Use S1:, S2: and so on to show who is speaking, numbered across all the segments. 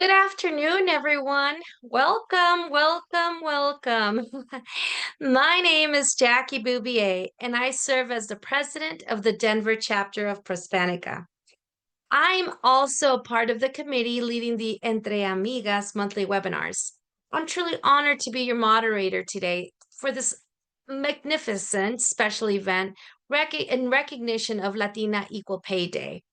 S1: Good afternoon, everyone. Welcome, welcome, welcome. My name is Jackie Bouvier, and I serve as the president of the Denver chapter of Prospanica. I'm also part of the committee leading the Entre Amigas monthly webinars. I'm truly honored to be your moderator today for this magnificent special event in recognition of Latina Equal Pay Day.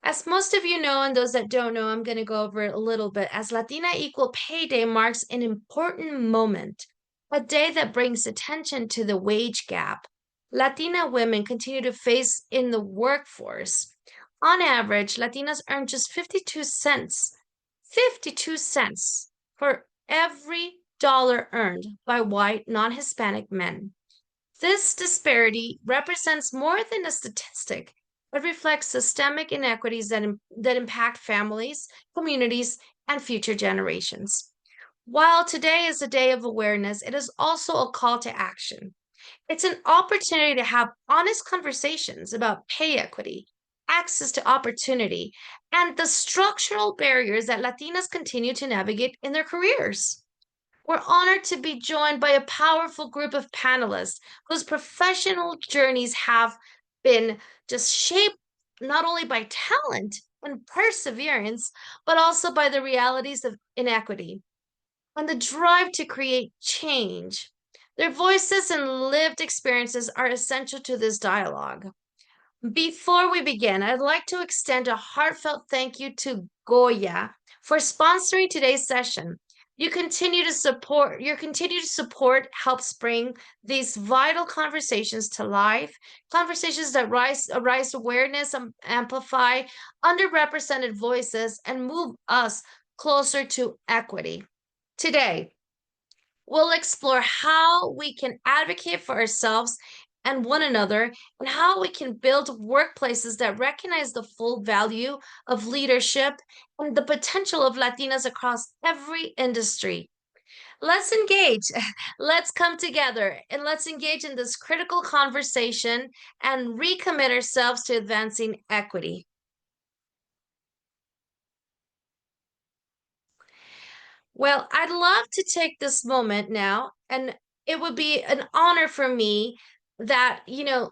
S1: As most of you know, and those that don't know, I'm going to go over it a little bit. As Latina Equal Pay Day marks an important moment, a day that brings attention to the wage gap Latina women continue to face in the workforce. On average, Latinas earn just 52 cents for every dollar earned by white non-Hispanic men. This disparity represents more than a statistic. It reflects systemic inequities that impact families, communities, and future generations. While today is a day of awareness, it is also a call to action. It's an opportunity to have honest conversations about pay equity, access to opportunity, and the structural barriers that Latinas continue to navigate in their careers. We're honored to be joined by a powerful group of panelists whose professional journeys have been just shaped not only by talent and perseverance, but also by the realities of inequity and the drive to create change. Their voices and lived experiences are essential to this dialogue. Before we begin, I'd like to extend a heartfelt thank you to Goya for sponsoring today's session. Your continued support helps bring these vital conversations to life, conversations that arise awareness, amplify underrepresented voices, and move us closer to equity. Today, we'll explore how we can advocate for ourselves and one another, and how we can build workplaces that recognize the full value of leadership and the potential of Latinas across every industry. Let's engage. Let's come together and let's engage in this critical conversation and recommit ourselves to advancing equity. Well, I'd love to take this moment now, and it would be an honor for me that,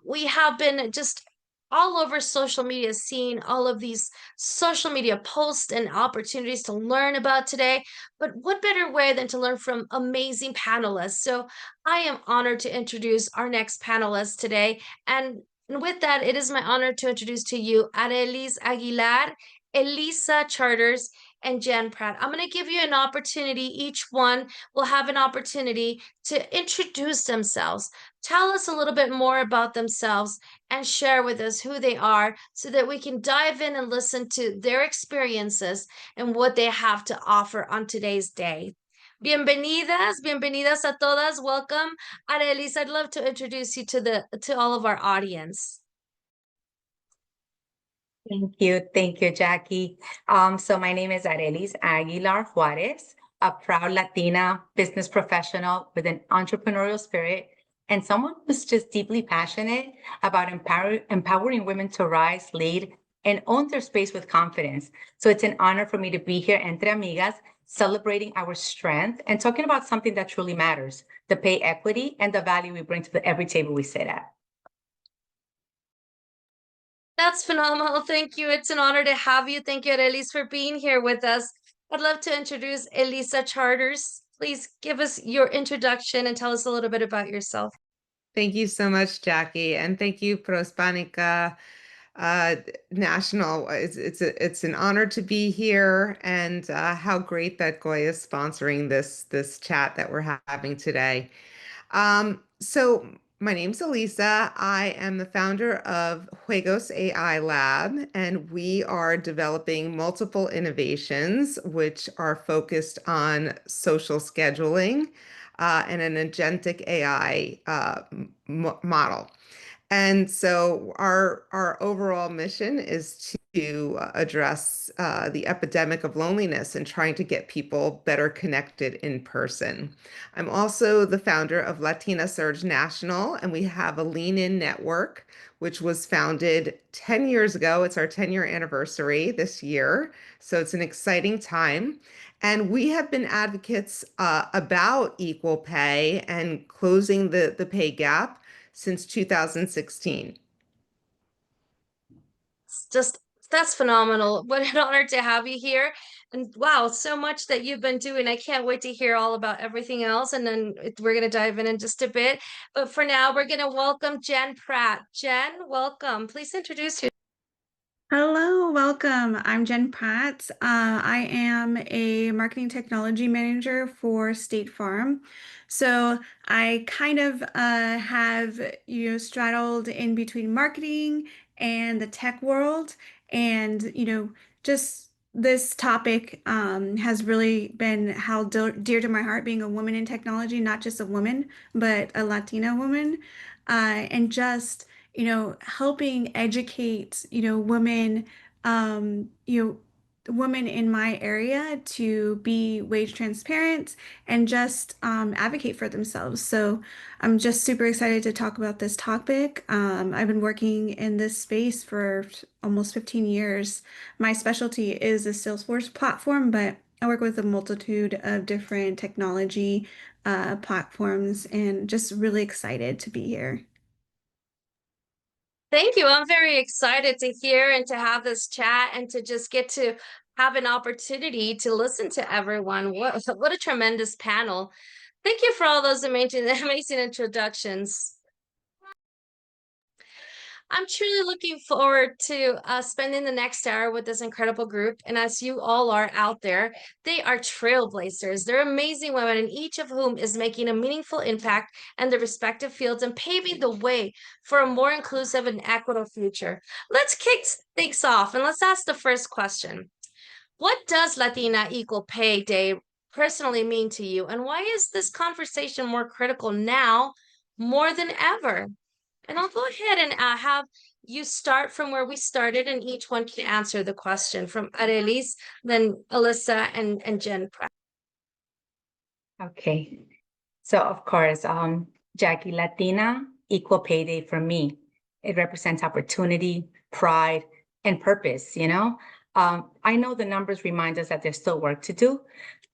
S1: we have been just all over social media seeing all of these social media posts and opportunities to learn about today. But what better way than to learn from amazing panelists? So I am honored to introduce our next panelist today. And with that, it is my honor to introduce to you Arelis Aguilar, Elisa Charters, and Jen Pratt. I'm going to give you an opportunity. Each one will have an opportunity to introduce themselves, tell us a little bit more about themselves, and share with us who they are so that we can dive in and listen to their experiences and what they have to offer on today's day. Bienvenidas a todas. Welcome. Arelis, I'd love to introduce you to all of our audience.
S2: Thank you, Jackie. So my name is Arelis Aguilar Juarez, a proud Latina business professional with an entrepreneurial spirit and someone who's just deeply passionate about empowering women to rise, lead, and own their space with confidence. So it's an honor for me to be here, Entre Amigas, celebrating our strength and talking about something that truly matters, the pay equity and the value we bring to every table we sit at.
S1: That's phenomenal. Thank you. It's an honor to have you. Thank you, Arelis, for being here with us. I'd love to introduce Elisa Charters. Please give us your introduction and tell us a little bit about yourself.
S3: Thank you so much, Jackie, and thank you, Prospanica National. It's an honor to be here, and how great that Goya is sponsoring this chat that we're having today. So my name's Elisa. I am the founder of Juegos AI Lab, and we are developing multiple innovations which are focused on social scheduling and an agentic AI model. And so our overall mission is to address the epidemic of loneliness and trying to get people better connected in person. I'm also the founder of Latina Surge National, and we have a lean-in network, which was founded 10 years ago. It's our 10-year anniversary this year, so it's an exciting time. And we have been advocates about equal pay and closing the pay gap since 2016.
S1: It's just that's phenomenal. What an honor to have you here. And wow, so much that you've been doing. I can't wait to hear all about everything else. And then we're going to dive in just a bit. But for now, we're going to welcome Jen Pratt. Jen, welcome. Please introduce yourself.
S4: Hello, welcome. I'm Jen Pratt. I am a marketing technology manager for State Farm. So I kind of have, straddled in between marketing and the tech world. And, just this topic has really been held dear to my heart, being a woman in technology, not just a woman, but a Latina woman. And just helping educate, women, um, you know, women in my area to be wage transparent and just advocate for themselves. So I'm just super excited to talk about this topic. I've been working in this space for almost 15 years. My specialty is the Salesforce platform, but I work with a multitude of different technology platforms and just really excited to be here.
S1: Thank you. I'm very excited to hear and to have this chat and to just get to have an opportunity to listen to everyone. What a tremendous panel. Thank you for all those amazing, amazing introductions. I'm truly looking forward to spending the next hour with this incredible group. And as you all are out there, they are trailblazers. They're amazing women, and each of whom is making a meaningful impact in their respective fields and paving the way for a more inclusive and equitable future. Let's kick things off and let's ask the first question. What does Latina Equal Pay Day personally mean to you? And why is this conversation more critical now more than ever? And I'll go ahead and have you start from where we started, and each one can answer the question from Arelis, then Alyssa, and Jen Pratt.
S2: Okay. So of course, Jackie, Latina Equal Pay Day for me, it represents opportunity, pride, and purpose, I know the numbers remind us that there's still work to do,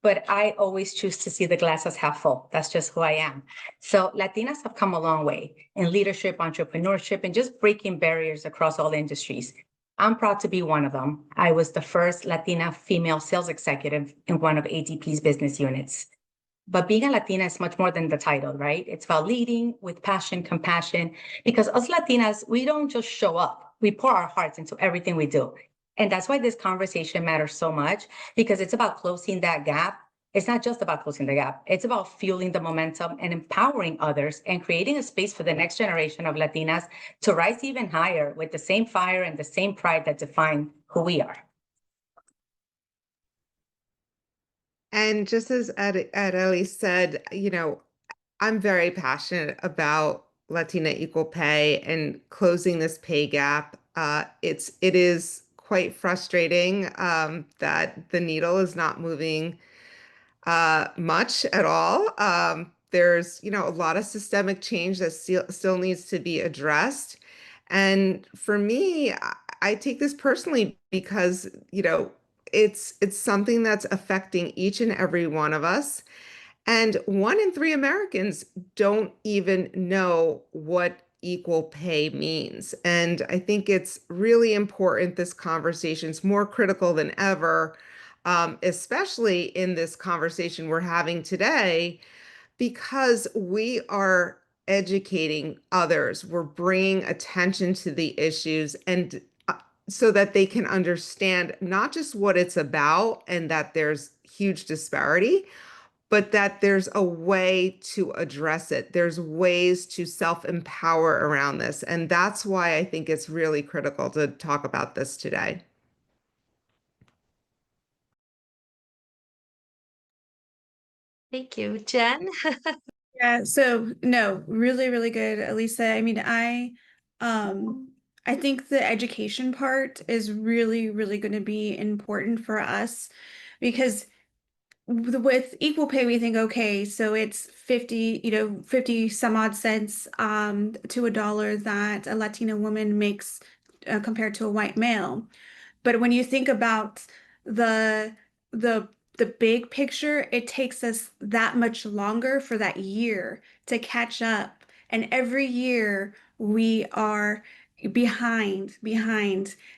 S2: but I always choose to see the glass as half full. That's just who I am. So Latinas have come a long way in leadership, entrepreneurship, and just breaking barriers across all industries. I'm proud to be one of them. I was the first Latina female sales executive in one of ADP's business units. But being a Latina is much more than the title, right? It's about leading with passion, compassion, because us Latinas, we don't just show up. We pour our hearts into everything we do. And that's why this conversation matters so much, because it's about closing that gap. It's not just about closing the gap. It's about fueling the momentum and empowering others and creating a space for the next generation of Latinas to rise even higher with the same fire and the same pride that define who we are.
S3: And just as Adeli said, I'm very passionate about Latina equal pay and closing this pay gap. It is quite frustrating that the needle is not moving much at all. There's, a lot of systemic change that still needs to be addressed. And for me, I take this personally because, it's something that's affecting each and every one of us. And 1 in 3 Americans don't even know what equal pay means. And I think it's really important, this conversation's more critical than ever, especially in this conversation we're having today, because we are educating others. We're bringing attention to the issues and so that they can understand not just what it's about and that there's huge disparity, but that there's a way to address it. There's ways to self-empower around this. And that's why I think it's really critical to talk about this today.
S1: Thank you, Jen.
S4: Yeah, so no, really, really good, Elisa. I mean, I think the education part is really, really going to be important for us because with equal pay, we think, okay, so it's 50 some odd cents to a dollar that a Latina woman makes compared to a white male. But when you think about the the the big picture, it takes us that much longer for that year to catch up. And every year we are behind,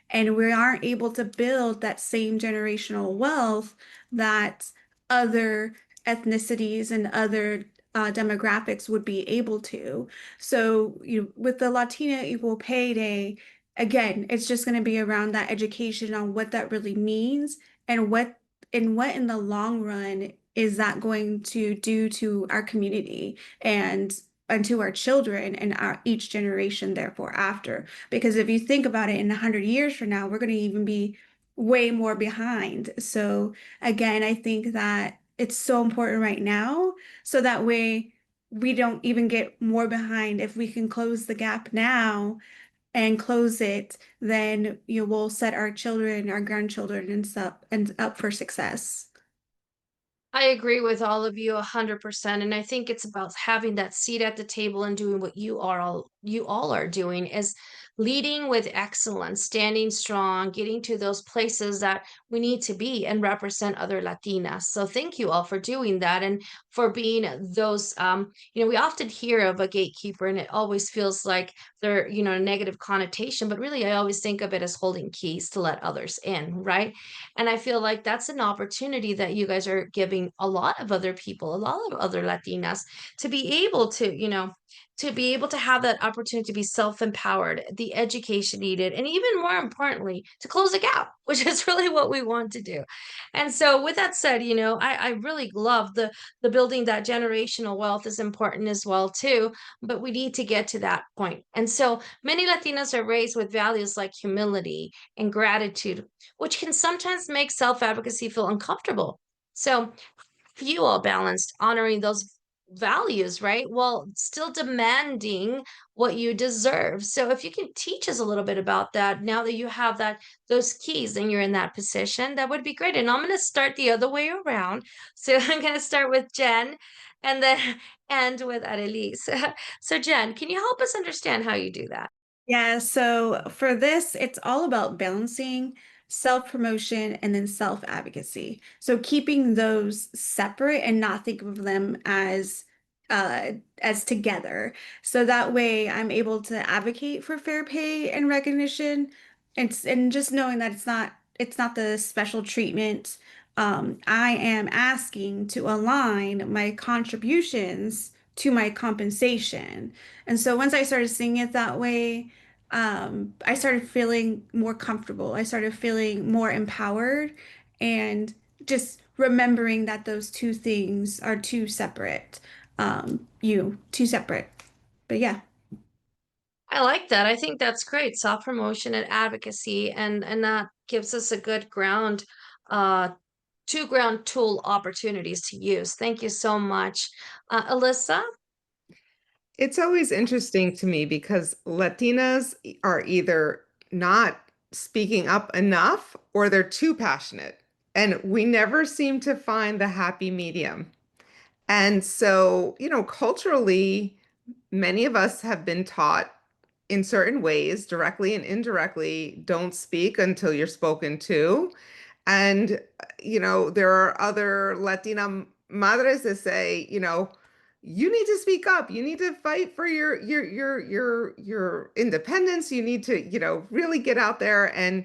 S4: and we aren't able to build that same generational wealth that other ethnicities and other demographics would be able to. So, with the Latina Equal Pay Day, again, it's just going to be around that education on what that really means and what in the long run is that going to do to our community and to our children and our each generation therefore after. Because if you think about it, in 100 years from now, we're going to even be way more behind. So again, I think that it's so important right now, so that way we don't even get more behind. If we can close the gap now and close it, then you will set our children, our grandchildren, and up for success.
S1: I agree with all of you 100%. And I think it's about having that seat at the table and doing what you all are doing, is leading with excellence, standing strong, getting to those places that we need to be and represent other Latinas. So thank you all for doing that and for being those, we often hear of a gatekeeper and it always feels like they're, a negative connotation, but really I always think of it as holding keys to let others in, right? And I feel like that's an opportunity that you guys are giving a lot of other people, a lot of other Latinas, to be able to, to be able to have that opportunity to be self-empowered, the education needed, and even more importantly, to close the gap, which is really what we want to do. And so with that said, I really love the building that generational wealth is important as well too, but we need to get to that point. And so many Latinas are raised with values like humility and gratitude, which can sometimes make self-advocacy feel uncomfortable. So you all balanced honoring those values, right? While still demanding what you deserve. So if you can teach us a little bit about that now that you have those keys and you're in that position, that would be great. And I'm going to start the other way around. So I'm going to start with Jen and then end with Arelis. So Jen, can you help us understand how you do that?
S4: Yeah, so for this, it's all about balancing self-promotion and then self-advocacy. So keeping those separate and not think of them as together. So that way I'm able to advocate for fair pay and recognition, and just knowing that it's not the special treatment. I am asking to align my contributions to my compensation. And so once I started seeing it that way, I started feeling more comfortable. I started feeling more empowered, and just remembering that those two things are two separate, two separate. But yeah.
S1: I like that. I think that's great. Self-promotion and advocacy, and that gives us a good uh, two ground tool opportunities to use. Thank you so much. Alyssa?
S3: It's always interesting to me because Latinas are either not speaking up enough or they're too passionate. And we never seem to find the happy medium. And so, culturally, many of us have been taught in certain ways, directly and indirectly, don't speak until you're spoken to. And, there are other Latina madres that say, you need to speak up. You need to fight for your independence. You need to, really get out there. And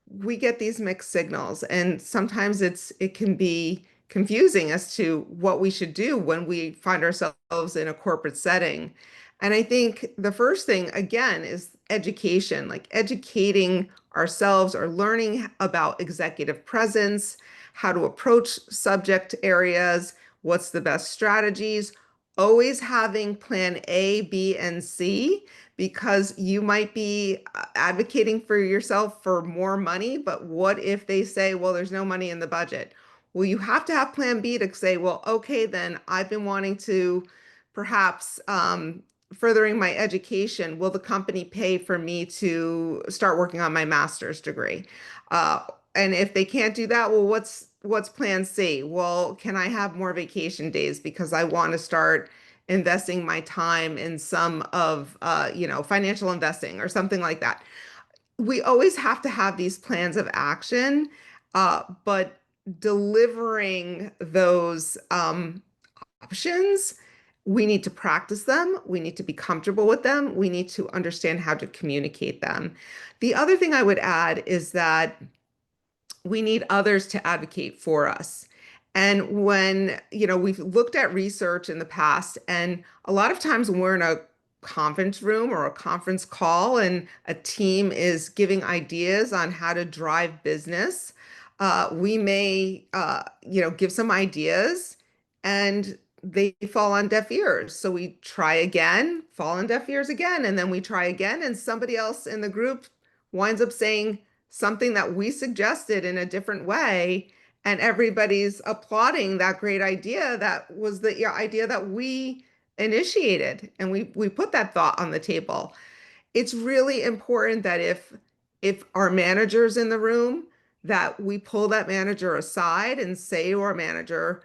S3: we get these mixed signals. And sometimes it can be confusing as to what we should do when we find ourselves in a corporate setting. And I think the first thing, again, is education, like educating ourselves or learning about executive presence, how to approach subject areas, what's the best strategies, always having plan A, B, and C, because you might be advocating for yourself for more money, but what if they say, well, there's no money in the budget? Well, you have to have plan B to say, well, okay, then I've been wanting to perhaps furthering my education, will the company pay for me to start working on my master's degree? And if they can't do that, well, what's plan C? Well, can I have more vacation days because I want to start investing my time in some of financial investing or something like that. We always have to have these plans of action, but delivering those options, we need to practice them. We need to be comfortable with them. We need to understand how to communicate them. The other thing I would add is that we need others to advocate for us. And when, we've looked at research in the past, and a lot of times when we're in a conference room or a conference call and a team is giving ideas on how to drive business, we may, give some ideas and they fall on deaf ears. So we try again, fall on deaf ears again, and then we try again, and somebody else in the group winds up saying something that we suggested in a different way, and everybody's applauding that great idea that was the idea that we initiated, and we put that thought on the table. It's really important that if our manager's in the room, that we pull that manager aside and say to our manager,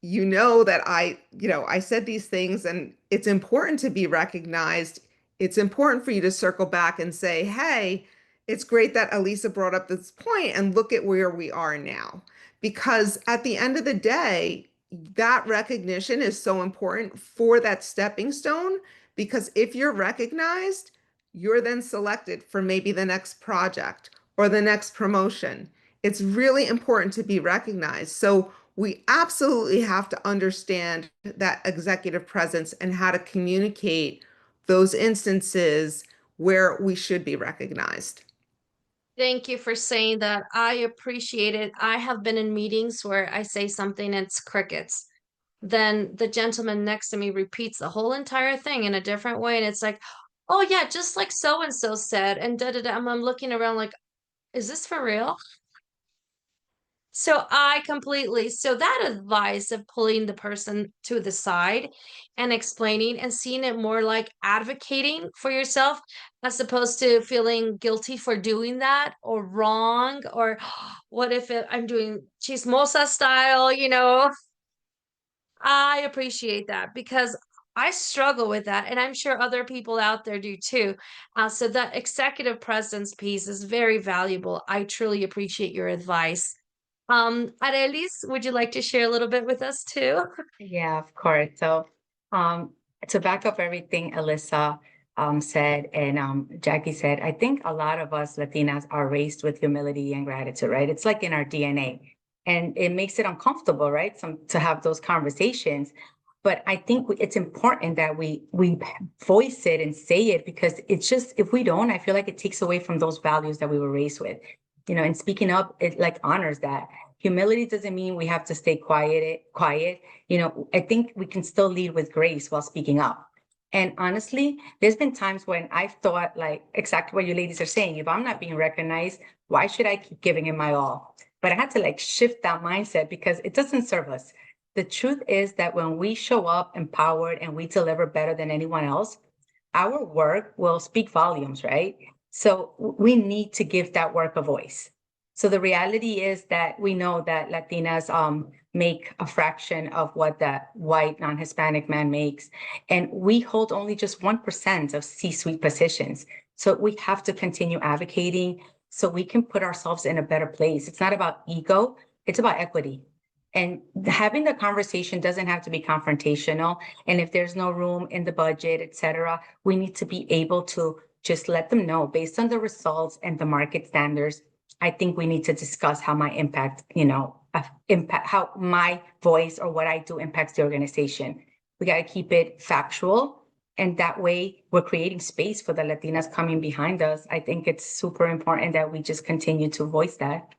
S3: that I said these things and it's important to be recognized. It's important for you to circle back and say, hey, it's great that Elisa brought up this point and look at where we are now. Because at the end of the day, that recognition is so important for that stepping stone. Because if you're recognized, you're then selected for maybe the next project or the next promotion. It's really important to be recognized. So we absolutely have to understand that executive presence and how to communicate those instances where we should be recognized.
S1: Thank you for saying that. I appreciate it. I have been in meetings where I say something and it's crickets. Then the gentleman next to me repeats the whole entire thing in a different way. And it's like, oh, yeah, just like so and so said. And da da da. I'm looking around like, is this for real? So so that advice of pulling the person to the side and explaining and seeing it more like advocating for yourself as opposed to feeling guilty for doing that or wrong or what if I'm doing chismosa style. I appreciate that because I struggle with that, and I'm sure other people out there do too. So that executive presence piece is very valuable. I truly appreciate your advice. Arelis, would you like to share a little bit with us too?
S2: Yeah, of course. So, to back up everything Alyssa said and Jackie said, I think a lot of us Latinas are raised with humility and gratitude, right? It's like in our DNA, and it makes it uncomfortable, right? To have those conversations. But I think it's important that we voice it and say it because it's just if we don't, I feel like it takes away from those values that we were raised with, and speaking up, it like honors that. Humility doesn't mean we have to stay quiet. I think we can still lead with grace while speaking up. And honestly, there's been times when I've thought like exactly what you ladies are saying. If I'm not being recognized, why should I keep giving it my all? But I had to like shift that mindset because it doesn't serve us. The truth is that when we show up empowered and we deliver better than anyone else, our work will speak volumes, right? So we need to give that work a voice. So the reality is that we know that Latinas make a fraction of what that white non-Hispanic man makes. And we hold only just 1% of C-suite positions. So we have to continue advocating so we can put ourselves in a better place. It's not about ego, it's about equity. And having the conversation doesn't have to be confrontational. And if there's no room in the budget, et cetera, we need to be able to just let them know based on the results and the market standards. I think we need to discuss how my how my voice or what I do impacts the organization. We got to keep it factual. And that way we're creating space for the Latinas coming behind us. I think it's super important that we just continue to voice that.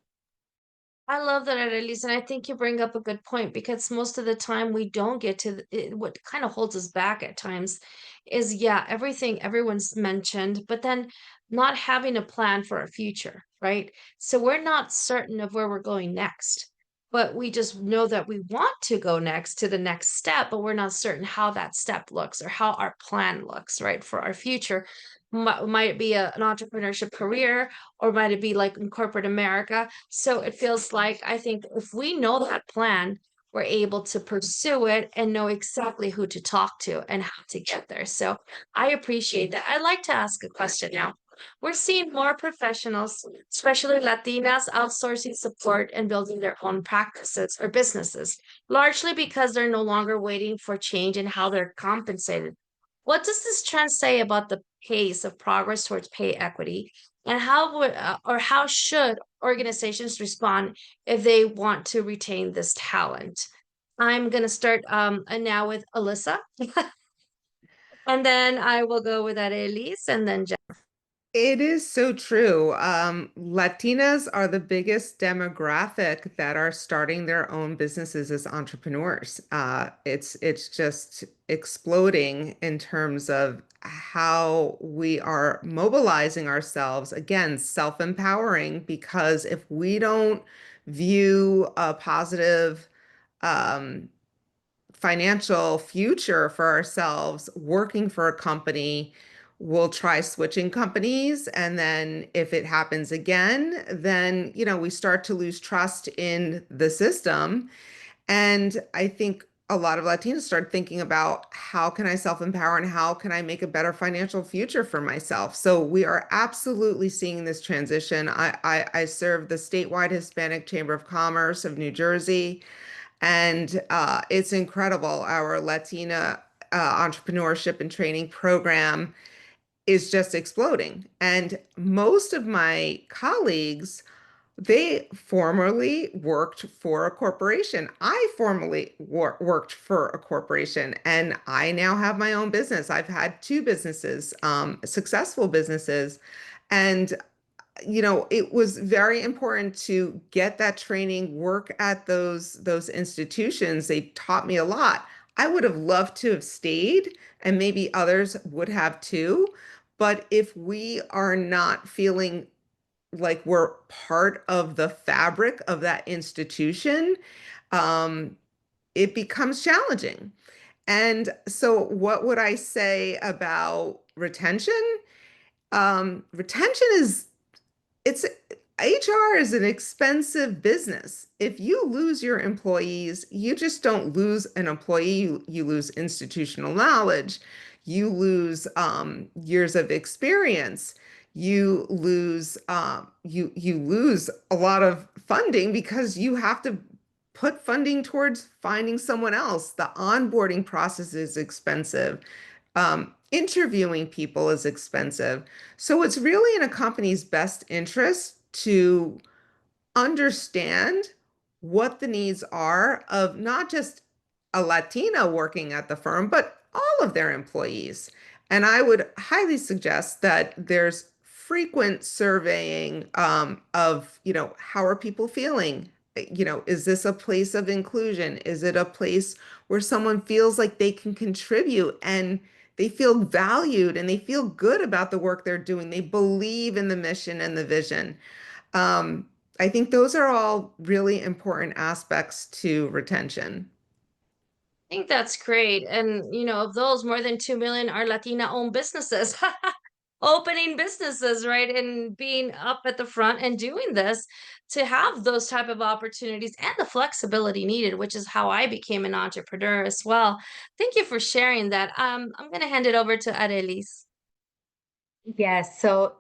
S1: I love that, Arelis, and I think you bring up a good point because most of the time we don't get to what kind of holds us back at times is, yeah, everything everyone's mentioned, but then not having a plan for our future, right? So we're not certain of where we're going next. but we just know that we want to go next to the next step, but we're not certain how that step looks or how our plan looks, right, for our future. Might it be an entrepreneurship career, or might it be like in corporate America? So it feels like, I think if we know that plan, we're able to pursue it and know exactly who to talk to and how to get there. So I appreciate that. I'd like to ask a question now. We're seeing more professionals, especially Latinas, outsourcing support and building their own practices or businesses, largely because they're no longer waiting for change in how they're compensated. What does this trend say about the pace of progress towards pay equity, and how would or how should organizations respond if they want to retain this talent? I'm going to start and now with Alyssa, and then I will go with Arelis, and then
S3: It is so true. Latinas are the biggest demographic that are starting their own businesses as entrepreneurs. It's just exploding in terms of how we are mobilizing ourselves. Again, self-empowering, because if we don't view a positive um, financial future for ourselves working for a company, we'll try switching companies. And then if it happens again, then, we start to lose trust in the system. And I think a lot of Latinos start thinking about, how can I self-empower and how can I make a better financial future for myself? So we are absolutely seeing this transition. I serve the statewide Hispanic Chamber of Commerce of New Jersey. And it's incredible. Our Latina entrepreneurship and training program is just exploding. And most of my colleagues, they formerly worked for a corporation. I formerly worked for a corporation, and I now have my own business. I've had two businesses, successful businesses. And it was very important to get that training, work at those institutions. They taught me a lot. I would have loved to have stayed, and maybe others would have too. But if we are not feeling like we're part of the fabric of that institution, um, it becomes challenging. And so, what would I say about retention? Retention is it's HR is an expensive business. If you lose your employees, you just don't lose an employee. You lose institutional knowledge. You lose years of experience. You lose a lot of funding because you have to put funding towards finding someone else. The onboarding process is expensive. Interviewing people is expensive. So it's really in a company's best interest to understand what the needs are of not just a Latina working at the firm, but all of their employees. And I would highly suggest that there's frequent surveying of, how are people feeling? Is this a place of inclusion? Is it a place where someone feels like they can contribute and they feel valued and they feel good about the work they're doing? They believe in the mission and the vision. Um, I think those are all really important aspects to retention.
S1: I think that's great. And, of those, more than 2 million are Latina owned businesses, opening businesses, right? And being up at the front and doing this to have those type of opportunities and the flexibility needed, which is how I became an entrepreneur as well. Thank you for sharing that. I'm going to hand it over to Arelis.
S2: Yes, so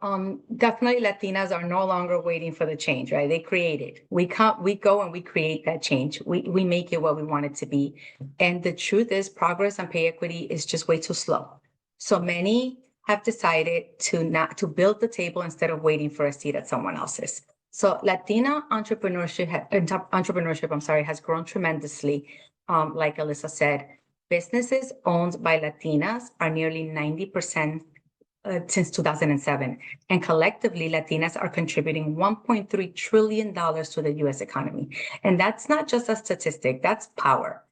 S2: definitely Latinas are no longer waiting for the change, right? They create it. We go and we create that change. We make it what we want it to be. And the truth is, progress on pay equity is just way too slow. So many have decided to build the table instead of waiting for a seat at someone else's. So Latina entrepreneurship, I'm sorry, has grown tremendously. Like Alyssa said, businesses owned by Latinas are nearly 90% since 2007. And collectively, Latinas are contributing $1.3 trillion to the US economy. And that's not just a statistic, that's power.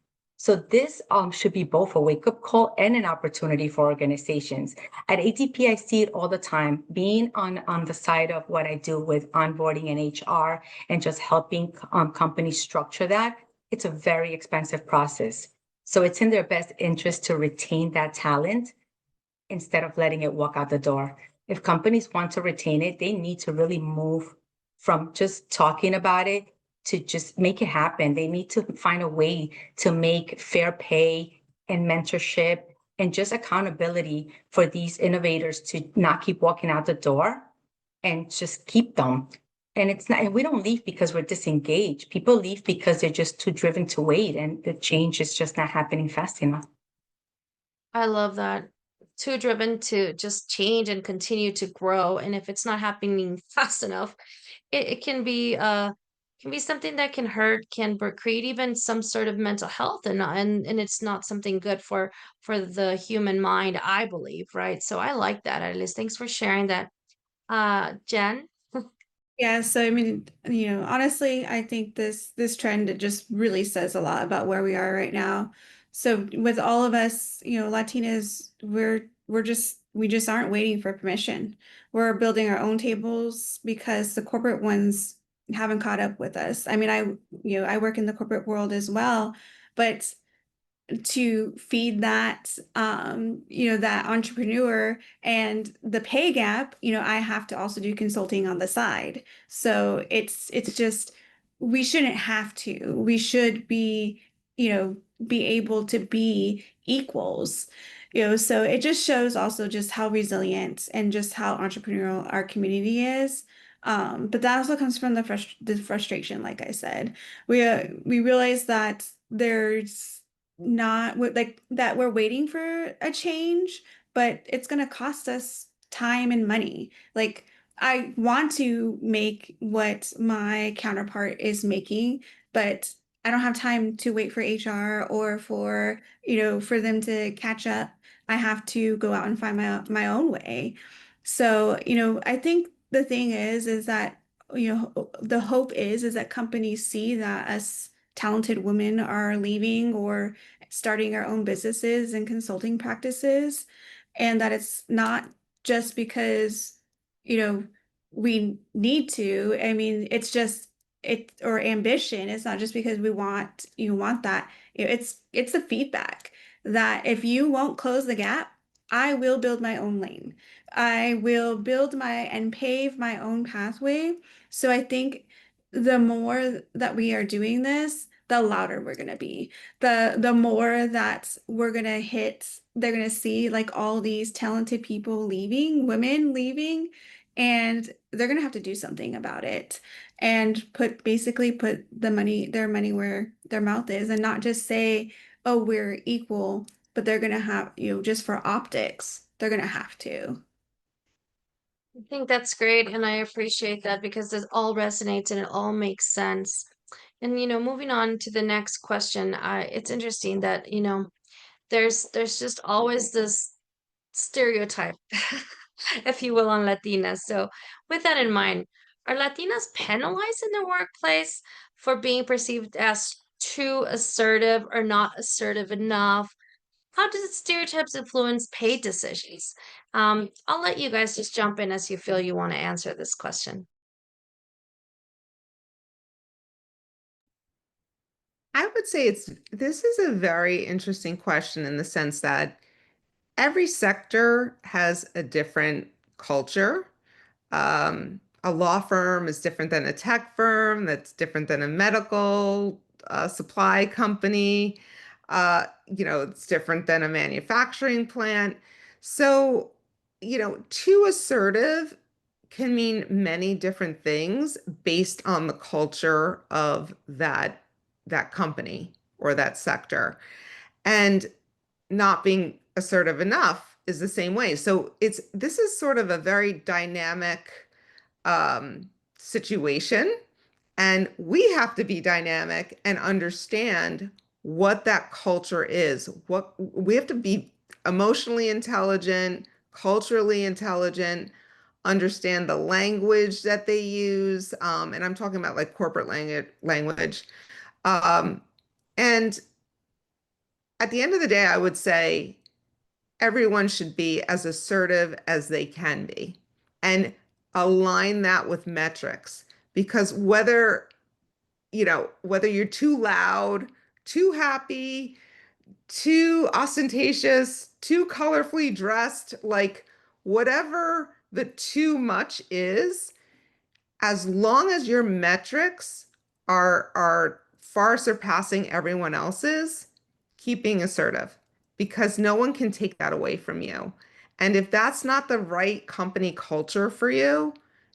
S2: So this should be both a wake-up call and an opportunity for organizations. At ATP, I see it all the time. Being on the side of what I do with onboarding and HR and just helping companies structure that, it's a very expensive process. So it's in their best interest to retain that talent instead of letting it walk out the door. If companies want to retain it, they need to really move from just talking about it to just make it happen. They need to find a way to make fair pay and mentorship and just accountability for these innovators to not keep walking out the door and just keep them. And it's not, and we don't leave because we're disengaged. People leave because they're just too driven to wait, and the change is just not happening fast enough.
S1: I love that. Too driven to just change and continue to grow. And if it's not happening fast enough, it can be something that can hurt, create even some sort of mental health, and it's not something good for the human mind, I believe, right? So I like that, Alice. Thanks for sharing that. Jen?
S4: Yeah, so I mean, honestly, I think this trend, it just really says a lot about where we are right now. So with all of us, Latinas, we just aren't waiting for permission. We're building our own tables because the corporate ones haven't caught up with us. I mean, I work in the corporate world as well, but to feed that that entrepreneur and the pay gap, I have to also do consulting on the side. So it's just, we shouldn't have to. We should be able to be equals. So it just shows also just how resilient and just how entrepreneurial our community is. But that also comes from the frustration, like I said. We realize that there's not like that we're waiting for a change, but it's going to cost us time and money. Like, I want to make what my counterpart is making, but I don't have time to wait for HR or for them to catch up. I have to go out and find my own way. So, I think the thing is that, the hope is that companies see that us talented women are leaving or starting our own businesses and consulting practices, and that it's not just because, you know, we need to. I mean, it's just it or ambition. It's not just because you want that. It's the feedback that if you won't close the gap, I will build my own lane. I will build my and pave my own pathway. So I think the more that we are doing this, the louder we're gonna be. The more that they're gonna see like all these talented people leaving, women leaving, and they're gonna have to do something about it and basically put their money where their mouth is, and not just say, oh, we're equal, but they're gonna have, just for optics, they're gonna have to.
S1: I think that's great, and I appreciate that because it all resonates and it all makes sense. And moving on to the next question, it's interesting that there's just always this stereotype, if you will, on Latinas. So, with that in mind, are Latinas penalized in the workplace for being perceived as too assertive or not assertive enough? How does stereotypes influence pay decisions? I'll let you guys just jump in as you feel you want to answer this question.
S3: I would say this is a very interesting question in the sense that every sector has a different culture. A law firm is different than a tech firm, that's different than a medical supply company. It's different than a manufacturing plant. So, too assertive can mean many different things based on the culture of that company or that sector. And not being assertive enough is the same way. So this is sort of a very dynamic situation, and we have to be dynamic and understand what that culture is. What we have to be emotionally intelligent, culturally intelligent, understand the language that they use, and I'm talking about like corporate language, and at the end of the day, I would say everyone should be as assertive as they can be and align that with metrics. Because whether you're too loud, too happy, too ostentatious, too colorfully dressed, like whatever the too much is, as long as your metrics are far surpassing everyone else's, keep being assertive because no one can take that away from you. And if that's not the right company culture for you,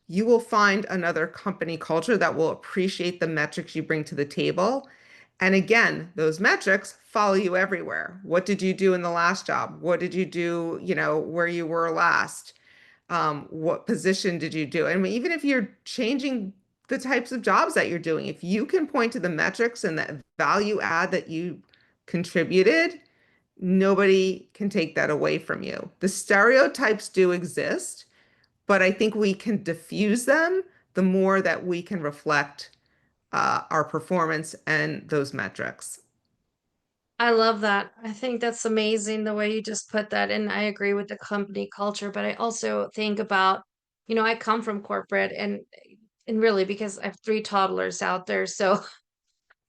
S3: you will find another company culture that will appreciate the metrics you bring to the table. And again, those metrics follow you everywhere. What did you do in the last job? What did you do, where you were last? What position did you do? I mean, even if you're changing the types of jobs that you're doing, if you can point to the metrics and the value add that you contributed, nobody can take that away from you. The stereotypes do exist, but I think we can diffuse them the more that we can reflect our performance and those metrics.
S1: I love that. I think that's amazing the way you just put that. And I agree with the company culture, but I also think about, I come from corporate and really because I have three toddlers out there. So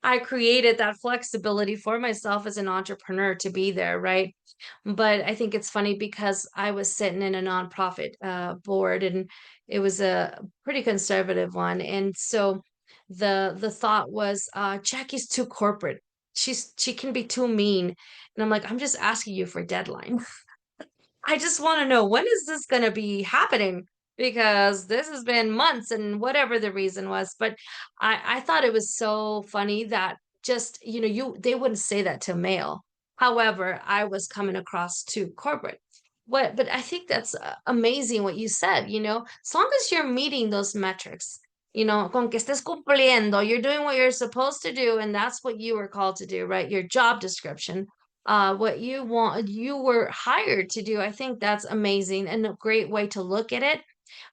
S1: I created that flexibility for myself as an entrepreneur to be there, right? But I think it's funny because I was sitting in a nonprofit board and it was a pretty conservative one. And so the thought was Jackie's too corporate. She can be too mean. And I'm like, I'm just asking you for deadline. I just want to know when is this going to be happening? Because this has been months and whatever the reason was. But I thought it was so funny that just, they wouldn't say that to male. However, I was coming across to corporate. But I think that's amazing what you said, as long as you're meeting those metrics, con que estés cumpliendo, you're doing what you're supposed to do, and that's what you were called to do, right? Your job description what you were hired to do. I think that's amazing and a great way to look at it.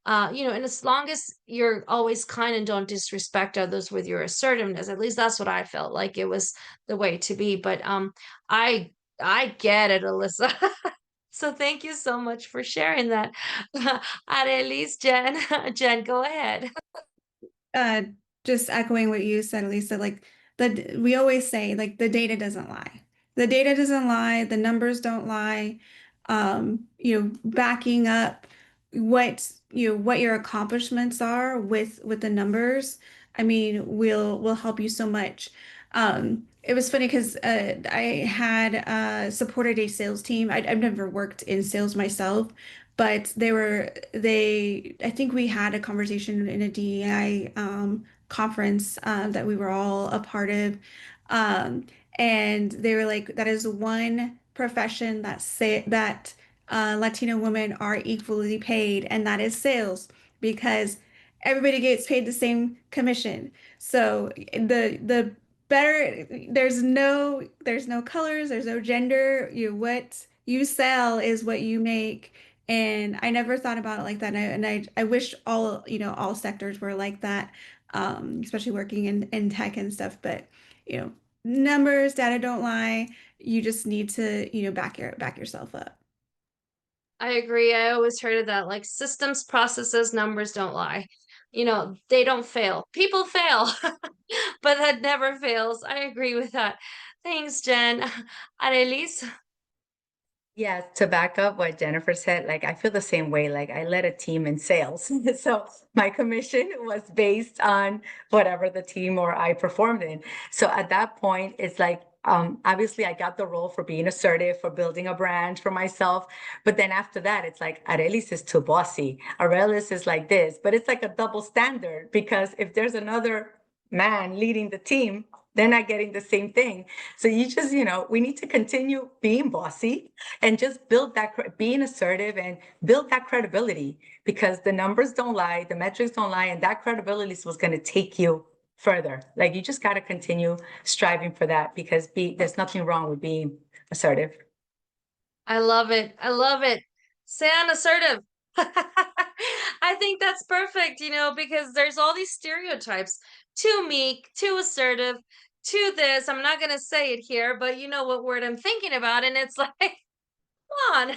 S1: And as long as you're always kind and don't disrespect others with your assertiveness, at least that's what I felt like it was the way to be. But I I get it, Alyssa. So thank you so much for sharing that. Arelis, Jen, Jen, go ahead.
S4: uh just echoing what you said, Lisa, like we always say like the data doesn't lie. The data doesn't lie, the numbers don't lie. Backing up what your accomplishments are with the numbers, I mean, will help you so much. It was funny because I had supported a sales team. I've never worked in sales myself, but I think we had a conversation in a DEI conference that we were all a part of. Um, and they were like, that is one profession that Latino women are equally paid, and that is sales, because everybody gets paid the same commission. So the better, there's no colors, there's no gender. What you sell is what you make. And I never thought about it like that. And I wish all sectors were like that, especially working in tech and stuff. But you know, numbers, data don't lie. You just need to, back yourself up.
S1: I agree. I always heard of that. Like systems, processes, numbers don't lie. They don't fail. People fail, but that never fails. I agree with that. Thanks, Jen. Arelis?
S2: Yes, to back up what Jennifer said, like I feel the same way. Like I led a team in sales. So my commission was based on whatever the team or I performed in. So at that point, it's like obviously I got the role for being assertive, for building a brand for myself. But then after that, it's like Arelis is too bossy. Arelis is like this, but it's like a double standard because if there's another man leading the team, they're not getting the same thing. So you just, we need to continue being bossy and just build that, being assertive and build that credibility because the numbers don't lie, the metrics don't lie, and that credibility is what's going to take you further. Like you just got to continue striving for that because there's nothing wrong with being assertive.
S1: I love it. I love it. Sound assertive. I think that's perfect, because there's all these stereotypes. Too meek, too assertive, to this. I'm not going to say it here, but you know what word I'm thinking about. And it's like, come on.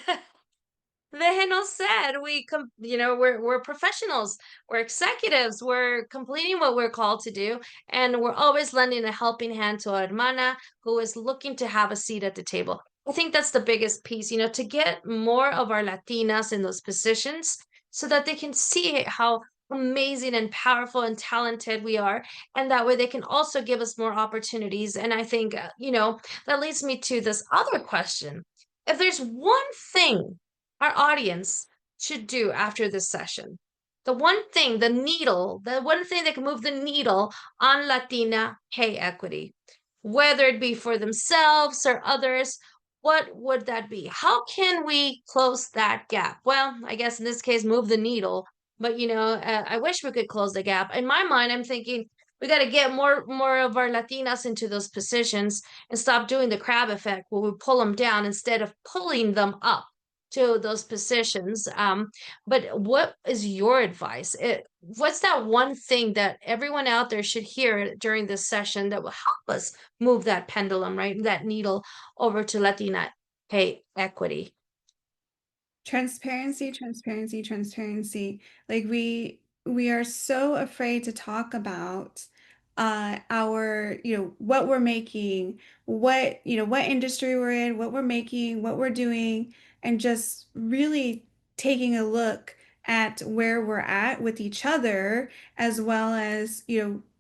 S1: Vejeno said we're professionals, we're executives, we're completing what we're called to do, and we're always lending a helping hand to a hermana who is looking to have a seat at the table. I think that's the biggest piece, to get more of our Latinas in those positions so that they can see how amazing and powerful and talented we are, and that way they can also give us more opportunities. And I think that leads me to this other question. If there's one thing our audience should do after this session, the one thing, the one thing that can move the needle on Latina pay equity, whether it be for themselves or others, what would that be? How can we close that gap? Well, I guess in this case, move the needle. But I wish we could close the gap. In my mind, I'm thinking we got to get more of our Latinas into those positions and stop doing the crab effect where we pull them down instead of pulling them up to those positions. But what is your advice? What's that one thing that everyone out there should hear during this session that will help us move that pendulum, right? That needle over to Latina pay equity?
S4: Transparency, transparency, transparency. Like we are so afraid to talk about our, what we're making, what industry we're in, what we're making, what we're doing, and just really taking a look at where we're at with each other, as well as,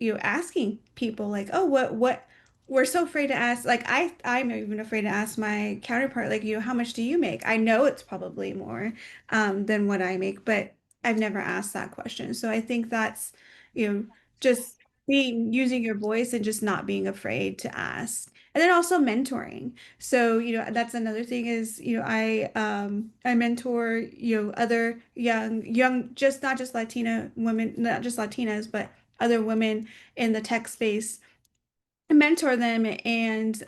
S4: asking people like, oh, what we're so afraid to ask. Like I'm even afraid to ask my counterpart, like, how much do you make? I know it's probably more than what I make, but I've never asked that question. So I think that's, just being using your voice and just not being afraid to ask. And then also mentoring. So, that's another thing is, I mentor, other young, just not just Latina women, not just Latinas, but other women in the tech space, mentor them and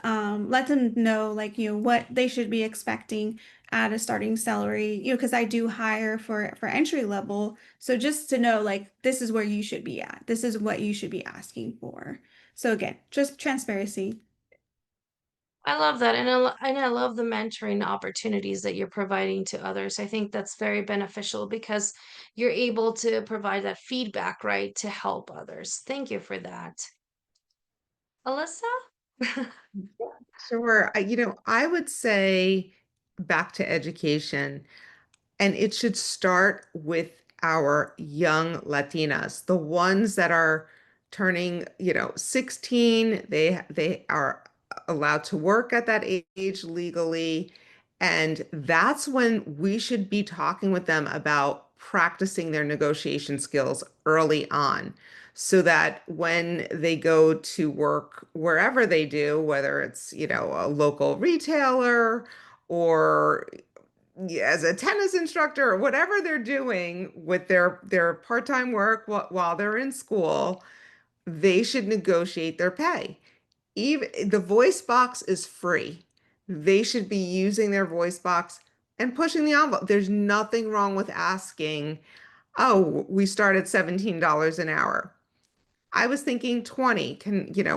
S4: let them know, like, what they should be expecting at a starting salary, because I do hire for entry level. So just to know, like, this is where you should be at. This is what you should be asking for. So again, just transparency.
S1: I love that. And I love the mentoring opportunities that you're providing to others. I think that's very beneficial because you're able to provide that feedback, right, to help others. Thank you for that. Alyssa?
S3: Sure. I would say back to education, and it should start with our young Latinas, the ones that are turning, 16. They are allowed to work at that age legally. And that's when we should be talking with them about practicing their negotiation skills early on, so that when they go to work wherever they do, whether it's, a local retailer or as a tennis instructor or whatever they're doing with their part-time work while they're in school, they should negotiate their pay. Even the voice box is free. They should be using their voice box and pushing the envelope. There's nothing wrong with asking, oh, we start at $17 an hour. I was thinking 20.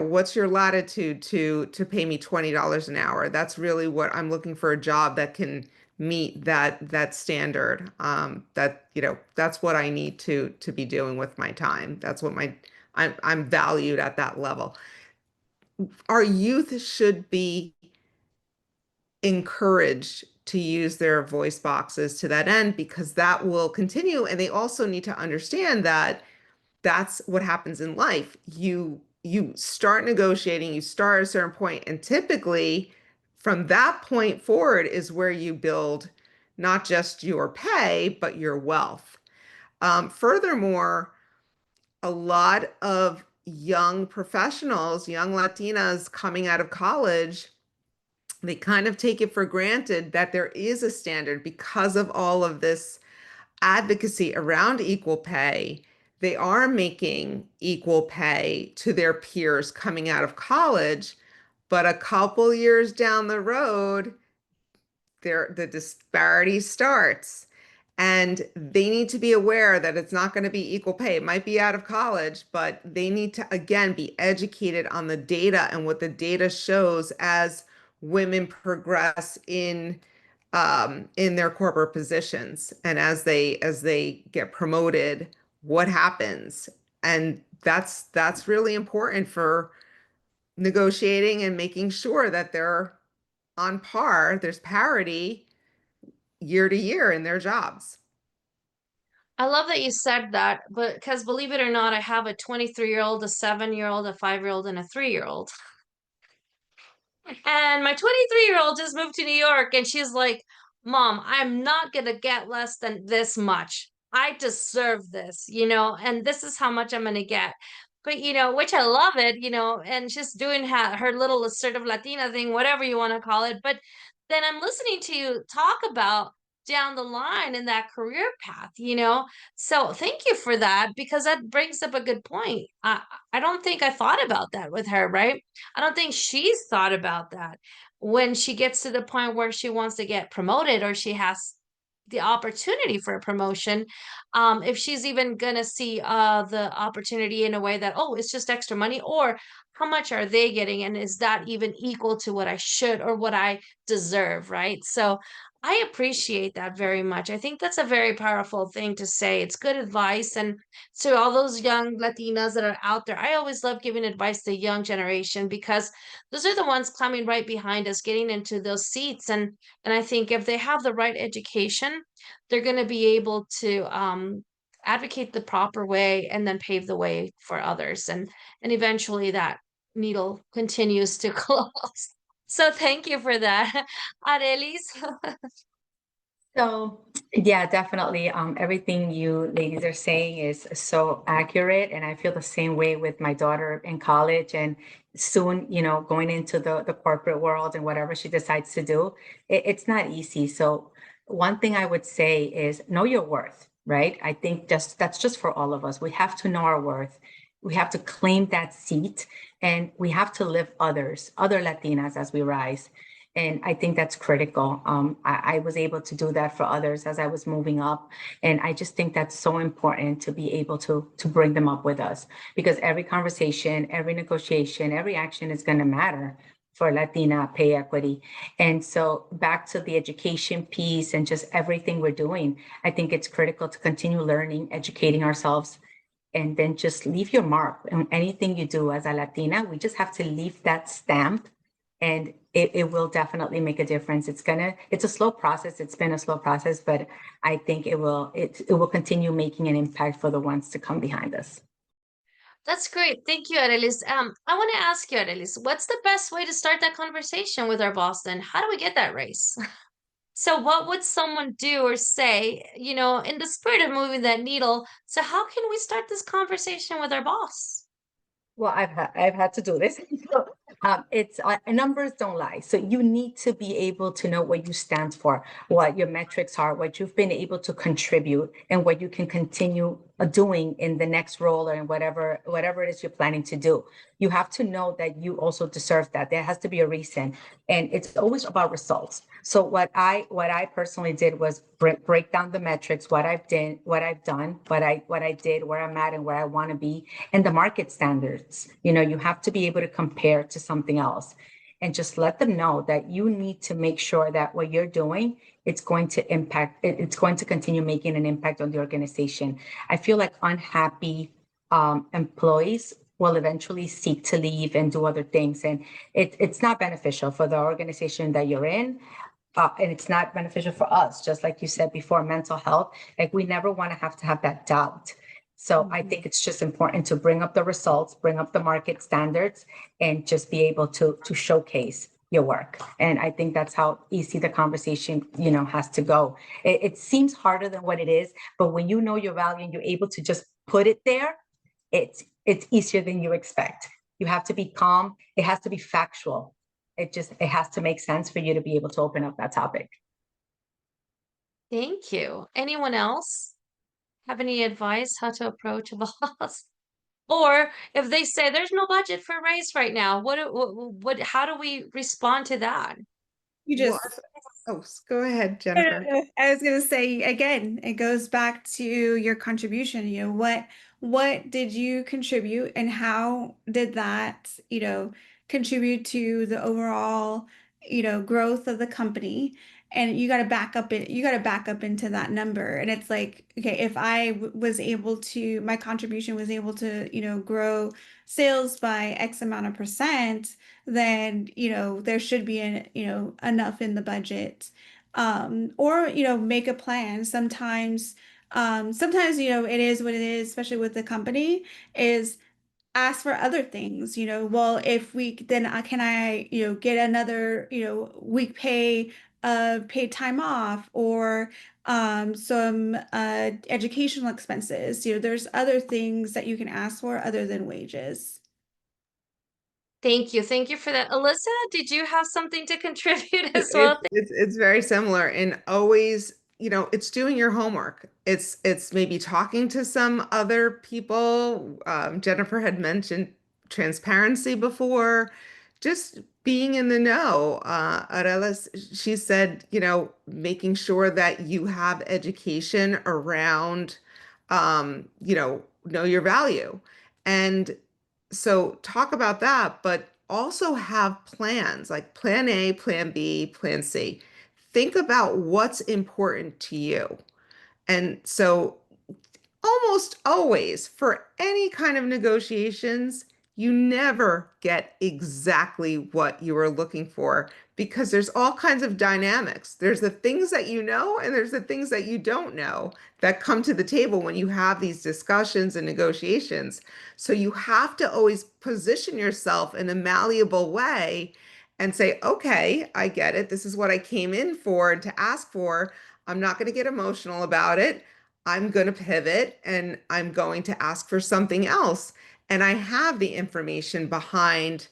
S3: What's your latitude to pay me $20 an hour? That's really what I'm looking for, a job that can meet that standard. That's what I need to be doing with my time. That's what I'm valued at that level. Our youth should be encouraged to use their voice boxes to that end, because that will continue. And they also need to understand that that's what happens in life. You start negotiating, you start at a certain point, and typically from that point forward is where you build not just your pay, but your wealth. Furthermore, a lot of young professionals, young Latinas coming out of college, they kind of take it for granted that there is a standard because of all of this advocacy around equal pay. They are making equal pay to their peers coming out of college, but a couple years down the road, the disparity starts. And they need to be aware that it's not going to be equal pay. It might be out of college, but they need to, again, be educated on the data and what the data shows as women progress in their corporate positions and as they get promoted, what happens. And that's really important for negotiating and making sure that they're on par, there's parity year to year in their jobs.
S1: I love that you said that, but because believe it or not, I have a 23-year-old, a 7-year-old, a 5-year-old, and a 3-year-old. And my 23-year-old just moved to New York and she's like, Mom, I'm not gonna get less than this much. I deserve this, and this is how much I'm gonna get. But which I love it, and she's doing her little assertive Latina thing, whatever you want to call it. But then I'm listening to you talk about down the line in that career path. So thank you for that because that brings up a good point. I don't think I thought about that with her, right? I don't think she's thought about that when she gets to the point where she wants to get promoted or she has the opportunity for a promotion. If she's even gonna see the opportunity in a way that, oh, it's just extra money, or how much are they getting, and is that even equal to what I should or what I deserve, right? So I appreciate that very much. I think that's a very powerful thing to say. It's good advice. And to all those young Latinas that are out there, I always love giving advice to the young generation because those are the ones coming right behind us, getting into those seats. And I think if they have the right education, they're going to be able to advocate the proper way and then pave the way for others. And eventually that needle continues to close. So thank you for that. Arelis.
S2: So yeah, definitely. Everything you ladies are saying is so accurate, and I feel the same way with my daughter in college, and soon, going into the corporate world and whatever she decides to do. It's not easy. So one thing I would say is know your worth, right? I think that's just for all of us. We have to know our worth. We have to claim that seat, and we have to lift other Latinas as we rise. And I think that's critical. I was able to do that for others as I was moving up. And I just think that's so important to be able to bring them up with us, because every conversation, every negotiation, every action is going to matter for Latina pay equity. And so back to the education piece and just everything we're doing, I think it's critical to continue learning, educating ourselves, and then just leave your mark on anything you do as a Latina. We just have to leave that stamp, and it will definitely make a difference. It's a slow process. It's been a slow process, but I think it will continue making an impact for the ones to come behind us.
S1: That's great. Thank you, Arelis. I want to ask you, Arelis, what's the best way to start that conversation with our boss then? How do we get that raise? So what would someone do or say, in the spirit of moving that needle? So how can we start this conversation with our boss?
S2: Well, I've had to do this. So, it's numbers don't lie. So you need to be able to know what you stand for, what your metrics are, what you've been able to contribute, and what you can continue doing in the next role or in whatever it is you're planning to do. You have to know that you also deserve that. There has to be a reason, and it's always about results. So what I personally did was break down the metrics, what I've done, what I did, where I'm at, and where I want to be, and the market standards. You have to be able to compare to something else, and just let them know that you need to make sure that what you're doing, it's going to impact. It's going to continue making an impact on the organization. I feel like unhappy employees will eventually seek to leave and do other things, and it's not beneficial for the organization that you're in. And it's not beneficial for us, just like you said before, mental health. Like, we never want to have that doubt. So I think it's just important to bring up the results, bring up the market standards, and just be able to showcase your work. And I think that's how easy the conversation, has to go. It seems harder than what it is, but when you know your value and you're able to just put it there, it's easier than you expect. You have to be calm. It has to be factual. It has to make sense for you to be able to open up that topic.
S1: Thank you. Anyone else have any advice how to approach a boss? Or if they say there's no budget for a raise right now, how do we respond to that?
S4: You
S3: Well,
S4: just
S3: Oh, go ahead,
S4: No,
S3: Jennifer.
S4: no, no. I was gonna say again, it goes back to your contribution. What did you contribute and how did that, contribute to the overall, growth of the company? And you got to back up into that number. And it's like, okay, if was able to, my contribution was able to, grow sales by X amount of percent, then, there should be enough in the budget or make a plan. Sometimes it is what it is, especially with the company, is ask for other things. Well, if we then can I get another week pay of paid time off, or some educational expenses. There's other things that you can ask for other than wages.
S1: Thank you. Thank you for that. Alyssa, did you have something to contribute as
S3: It's
S1: well?
S3: it's very similar, and always, it's doing your homework. It's maybe talking to some other people. Jennifer had mentioned transparency before, just being in the know. Arelas, she said, making sure that you have education around, know your value. And so talk about that, but also have plans like plan A, plan B, plan C. Think about what's important to you. And so almost always for any kind of negotiations, you never get exactly what you are looking for because there's all kinds of dynamics. There's the things that you know, and there's the things that you don't know that come to the table when you have these discussions and negotiations. So you have to always position yourself in a malleable way and say, okay, I get it. This is what I came in for and to ask for. I'm not going to get emotional about it. I'm going to pivot and I'm going to ask for something else. And I have the information behind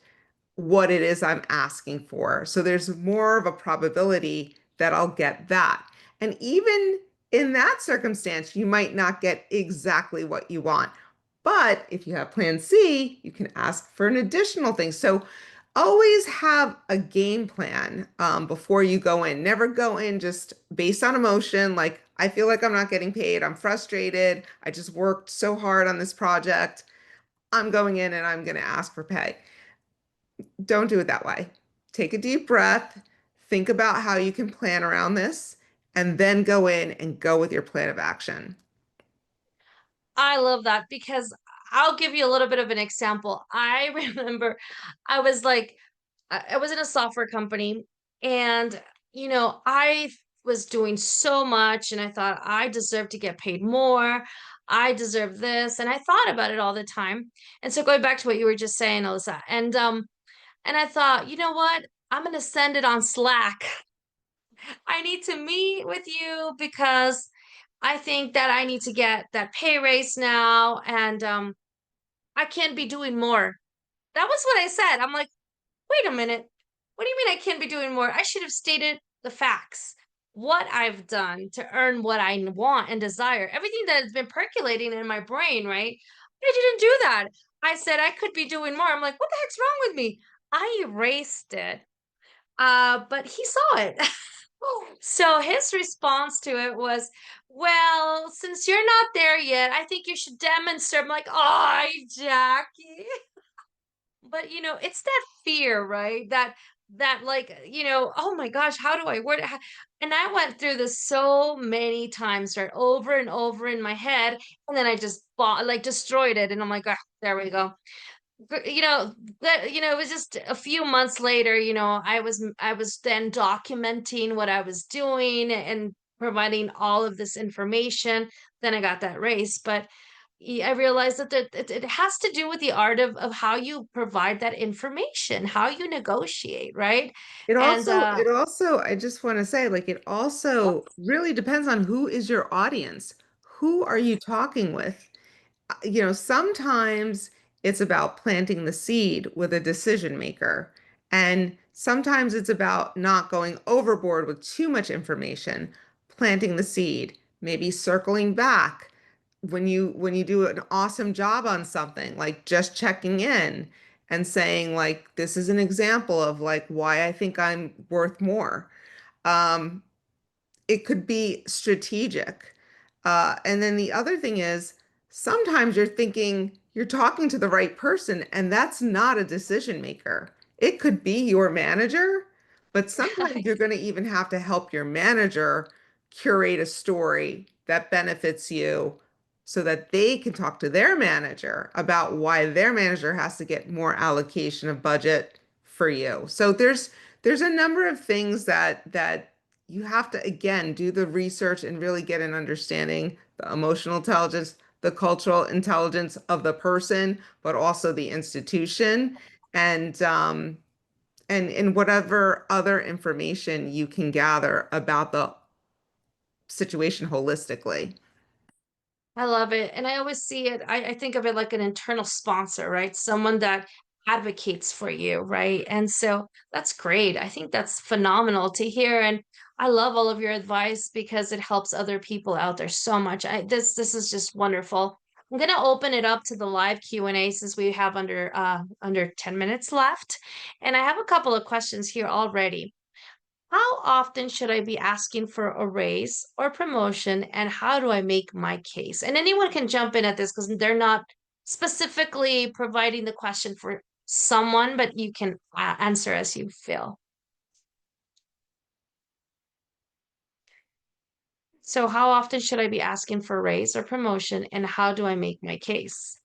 S3: what it is I'm asking for. So there's more of a probability that I'll get that. And even in that circumstance, you might not get exactly what you want. But if you have plan C, you can ask for an additional thing. So always have a game plan before you go in. Never go in just based on emotion, like, I feel like I'm not getting paid. I'm frustrated. I just worked so hard on this project. I'm going in and I'm going to ask for pay. Don't do it that way. Take a deep breath, think about how you can plan around this, and then go in and go with your plan of action.
S1: I love that because I'll give you a little bit of an example. I remember I was like, I was in a software company and, I was doing so much and I thought I deserve to get paid more. I deserve this. And I thought about it all the time. And so going back to what you were just saying, Alyssa, and I thought, you know what? I'm gonna send it on Slack. I need to meet with you because I think that I need to get that pay raise now and I can't be doing more. That was what I said. I'm like, wait a minute. What do you mean I can't be doing more? I should have stated the facts. What I've done to earn what I want and desire. Everything that has been percolating in my brain, right? I didn't do that. I said I could be doing more. I'm like, what the heck's wrong with me? I erased it. But he saw it. So his response to it was, well, since you're not there yet, I think you should demonstrate. I'm like, oh, Jackie. But it's that fear, right? That like, oh my gosh, how do I word it? And I went through this so many times, right? Over and over in my head. And then I just bought, like destroyed it. And I'm like, ah, there we go. That it was just a few months later, I was then documenting what I was doing and providing all of this information. Then I got that raise, but I realized that it has to do with the art of how you provide that information, how you negotiate, right?
S3: It
S1: And
S3: also, it also, I just want to say, like, it
S1: Yep.
S3: also really depends on who is your audience. Who are you talking with? Sometimes it's about planting the seed with a decision maker. And sometimes it's about not going overboard with too much information, planting the seed, maybe circling back when you do an awesome job on something, like just checking in and saying like this is an example of like why I think I'm worth more. Um, it could be strategic. And then the other thing is sometimes you're thinking you're talking to the right person, and that's not a decision maker. It could be your manager, but sometimes you're going to even have to help your manager curate a story that benefits you so that they can talk to their manager about why their manager has to get more allocation of budget for you. So there's a number of things that you have to again do the research and really get an understanding the emotional intelligence, the cultural intelligence of the person, but also the institution, and and whatever other information you can gather about the situation holistically.
S1: I love it. And I always see it, I think of it like an internal sponsor, right? Someone that advocates for you, right? And so that's great. I think that's phenomenal to hear. And I love all of your advice because it helps other people out there so much. This is just wonderful. I'm gonna open it up to the live Q&A since we have under 10 minutes left. And I have a couple of questions here already. How often should I be asking for a raise or promotion, and how do I make my case? And anyone can jump in at this because they're not specifically providing the question for someone, but you can answer as you feel. So, how often should I be asking for a raise or promotion, and how do I make my case?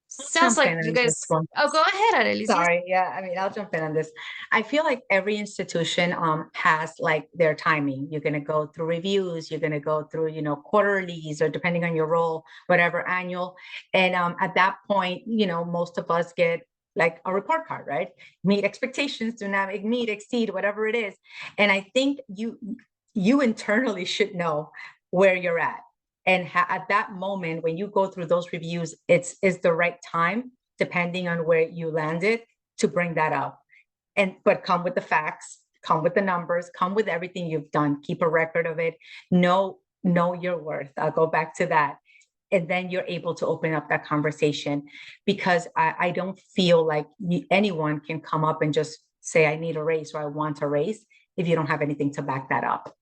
S1: Sounds
S2: Jump
S1: like
S2: in
S1: you
S2: on
S1: guys.
S2: this one.
S1: Oh, go ahead, Arelis. Yes.
S2: Sorry, yeah, I mean, I'll jump in on this. I feel like every institution has like their timing. You're gonna go through reviews, you're gonna go through, quarterlies or depending on your role, whatever annual. And at that point, most of us get like a report card, right? Meet expectations, do not meet, exceed, whatever it is. And I think you internally should know where you're at. And at that moment, when you go through those reviews, it's the right time depending on where you landed to bring that up. But come with the facts, come with the numbers, come with everything you've done, keep a record of it, know your worth. I'll go back to that. And then you're able to open up that conversation because I don't feel like anyone can come up and just say, I need a raise or I want a raise if you don't have anything to back that up.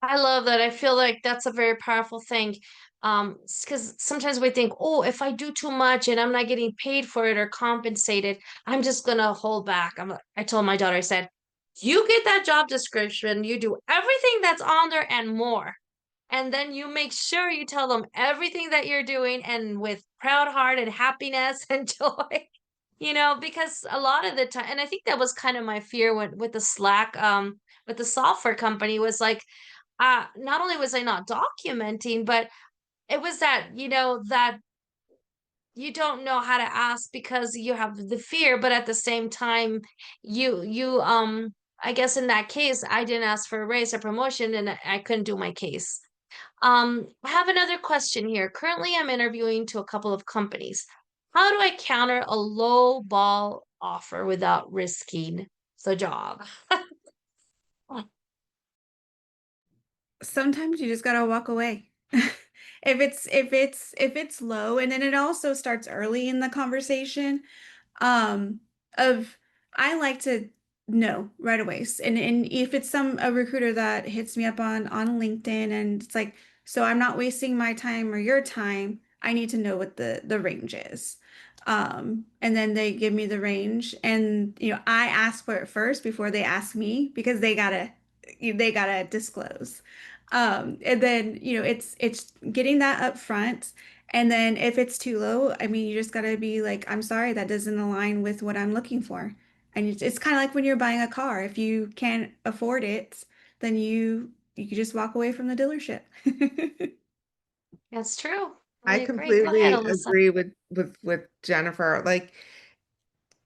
S1: I love that. I feel like that's a very powerful thing. Because sometimes we think, oh, if I do too much and I'm not getting paid for it or compensated, I'm just gonna hold back. I told my daughter, I said, you get that job description, you do everything that's on there and more. And then you make sure you tell them everything that you're doing and with proud heart and happiness and joy, because a lot of the time, and I think that was kind of my fear with the Slack, with the software company was like, not only was I not documenting, but it was that, that you don't know how to ask because you have the fear, but at the same time, I guess in that case, I didn't ask for a raise or promotion and I couldn't do my case. I have another question here. Currently, I'm interviewing to a couple of companies. How do I counter a low ball offer without risking the job?
S4: Sometimes you just gotta walk away. If it's low, and then it also starts early in the conversation. um of I like to know right away. And if it's a recruiter that hits me up on LinkedIn and it's like, so I'm not wasting my time or your time, I need to know what the range is. And then they give me the range, and I ask for it first before they ask me because they gotta disclose. And then it's getting that up front. And then if it's too low, I mean, you just gotta be like, I'm sorry, that doesn't align with what I'm looking for. And it's kind of like when you're buying a car. If you can't afford it, then you can just walk away from the dealership.
S1: That's true. I
S3: I
S1: agree. Go ahead,
S3: completely
S1: Alyssa.
S3: agree with Jennifer. Like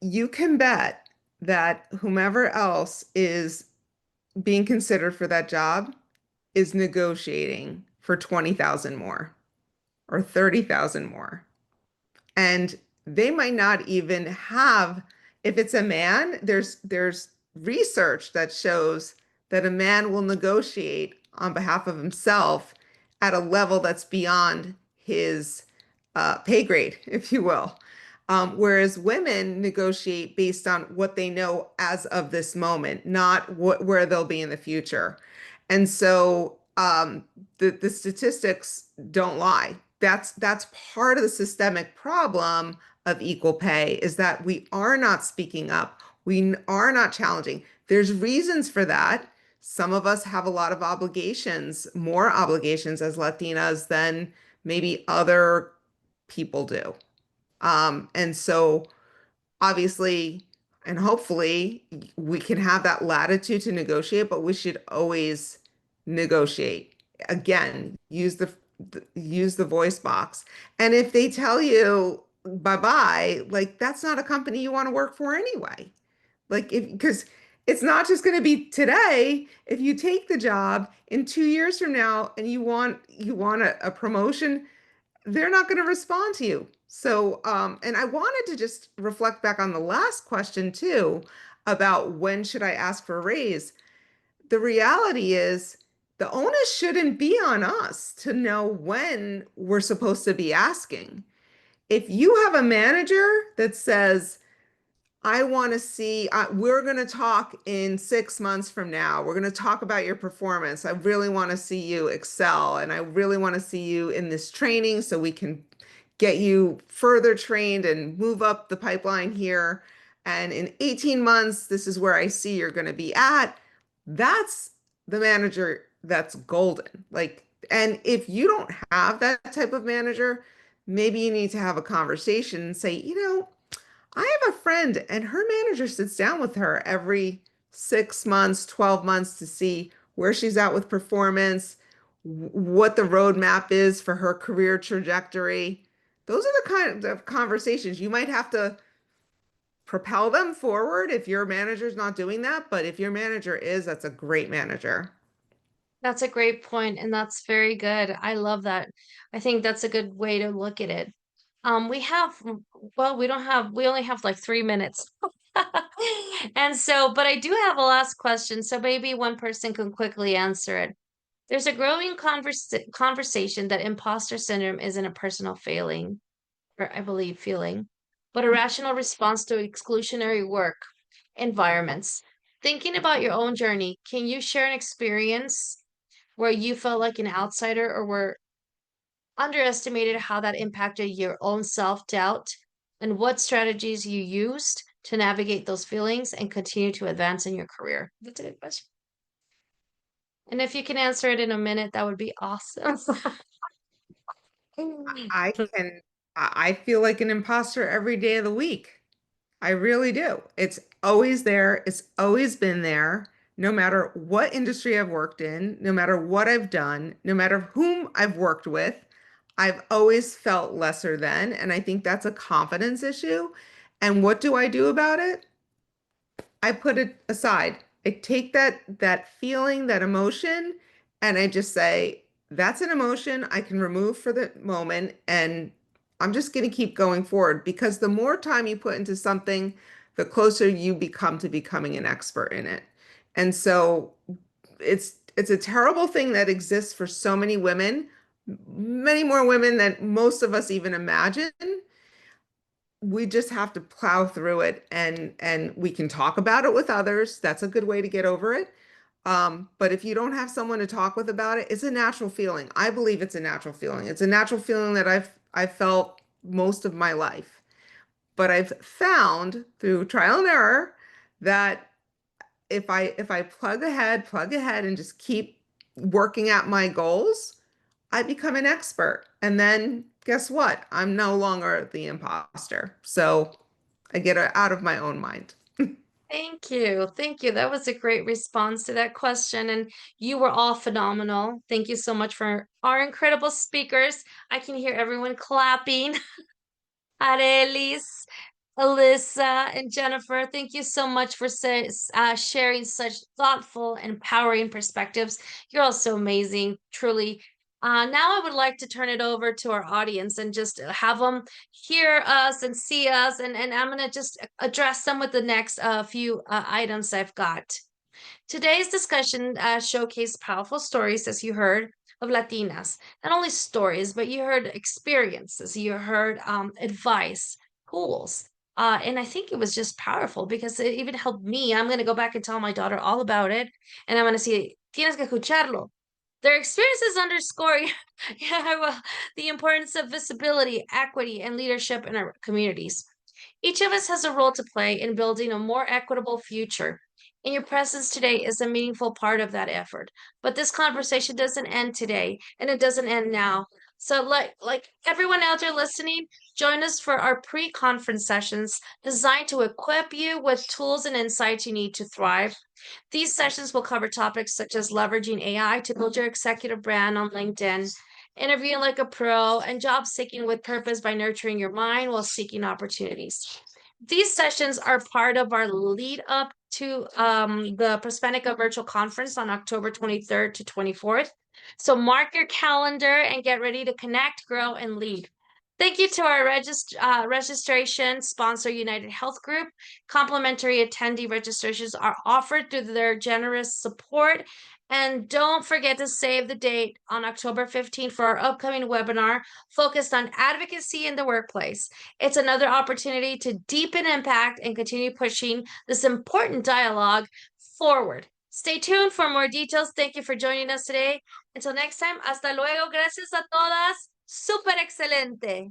S3: you can bet that whomever else is being considered for that job is negotiating for 20,000 more or 30,000 more. And they might not even have, if it's a man, there's research that shows that a man will negotiate on behalf of himself at a level that's beyond his pay grade, if you will. Whereas women negotiate based on what they know as of this moment, not where they'll be in the future. And so the statistics don't lie. That's part of the systemic problem of equal pay is that we are not speaking up. We are not challenging. There's reasons for that. Some of us have a lot of obligations, more obligations as Latinas than maybe other people do. And so obviously and hopefully we can have that latitude to negotiate, but we should always negotiate. Again, use the voice box. And if they tell you bye-bye, like that's not a company you want to work for anyway. Like if because it's not just going to be today. If you take the job in 2 years from now and you want a promotion, they're not going to respond to you. So, and I wanted to just reflect back on the last question too, about when should I ask for a raise? The reality is the onus shouldn't be on us to know when we're supposed to be asking. If you have a manager that says, I want to see, we're going to talk in 6 months from now. We're going to talk about your performance. I really want to see you excel, and I really want to see you in this training so we can get you further trained and move up the pipeline here. And in 18 months, this is where I see you're going to be at. That's the manager that's golden. Like, and if you don't have that type of manager, maybe you need to have a conversation and say, I have a friend and her manager sits down with her every 6 months, 12 months to see where she's at with performance, what the roadmap is for her career trajectory. Those are the kind of conversations you might have to propel them forward if your manager's not doing that. But if your manager is, that's a great manager.
S1: That's a great point, and that's very good. I love that. I think that's a good way to look at it. We have, well, we only have like 3 minutes. And so, but I do have a last question, so maybe one person can quickly answer it. There's a growing conversation that imposter syndrome isn't a personal failing, or I believe feeling, but a rational response to exclusionary work environments. Thinking about your own journey, can you share an experience where you felt like an outsider or were underestimated how that impacted your own self-doubt and what strategies you used to navigate those feelings and continue to advance in your career? That's a good question. And if you can answer it in a minute, that would be awesome.
S3: I can, I feel like an imposter every day of the week. I really do. It's always there. It's always been there. No matter what industry I've worked in, no matter what I've done, no matter whom I've worked with, I've always felt lesser than. And I think that's a confidence issue. And what do I do about it? I put it aside. I take that feeling, that emotion, and I just say, that's an emotion I can remove for the moment, and I'm just going to keep going forward because the more time you put into something, the closer you become to becoming an expert in it. And so it's a terrible thing that exists for so many women, many more women than most of us even imagine. We just have to plow through it and we can talk about it with others. That's a good way to get over it. But if you don't have someone to talk with about it, it's a natural feeling. I believe it's a natural feeling. It's a natural feeling that I've felt most of my life. But I've found through trial and error that if I plug ahead and just keep working at my goals, I become an expert. And then guess what? I'm no longer the imposter. So I get out of my own mind.
S1: Thank you. Thank you. That was a great response to that question. And you were all phenomenal. Thank you so much for our incredible speakers. I can hear everyone clapping. Arelis, Alyssa, and Jennifer, thank you so much for sharing such thoughtful and empowering perspectives. You're all so amazing, truly. Now I would like to turn it over to our audience and just have them hear us and see us. And I'm going to just address some of the next few items I've got. Today's discussion showcased powerful stories, as you heard, of Latinas. Not only stories, but you heard experiences, you heard advice, schools. And I think it was just powerful because it even helped me. I'm going to go back and tell my daughter all about it. And I'm going to say, tienes que escucharlo. Their experiences underscore yeah, well, the importance of visibility, equity, and leadership in our communities. Each of us has a role to play in building a more equitable future. And your presence today is a meaningful part of that effort. But this conversation doesn't end today, and it doesn't end now. So, like everyone out there listening, join us for our pre-conference sessions designed to equip you with tools and insights you need to thrive. These sessions will cover topics such as leveraging AI to build your executive brand on LinkedIn, interviewing like a pro, and job seeking with purpose by nurturing your mind while seeking opportunities. These sessions are part of our lead up to the Prospanica virtual conference on October 23rd to 24th. So mark your calendar and get ready to connect, grow, and lead. Thank you to our registration sponsor, United Health Group. Complimentary attendee registrations are offered through their generous support. And don't forget to save the date on October 15th for our upcoming webinar focused on advocacy in the workplace. It's another opportunity to deepen impact and continue pushing this important dialogue forward. Stay tuned for more details. Thank you for joining us today. Until next time, hasta luego. Gracias a todas. Súper excelente.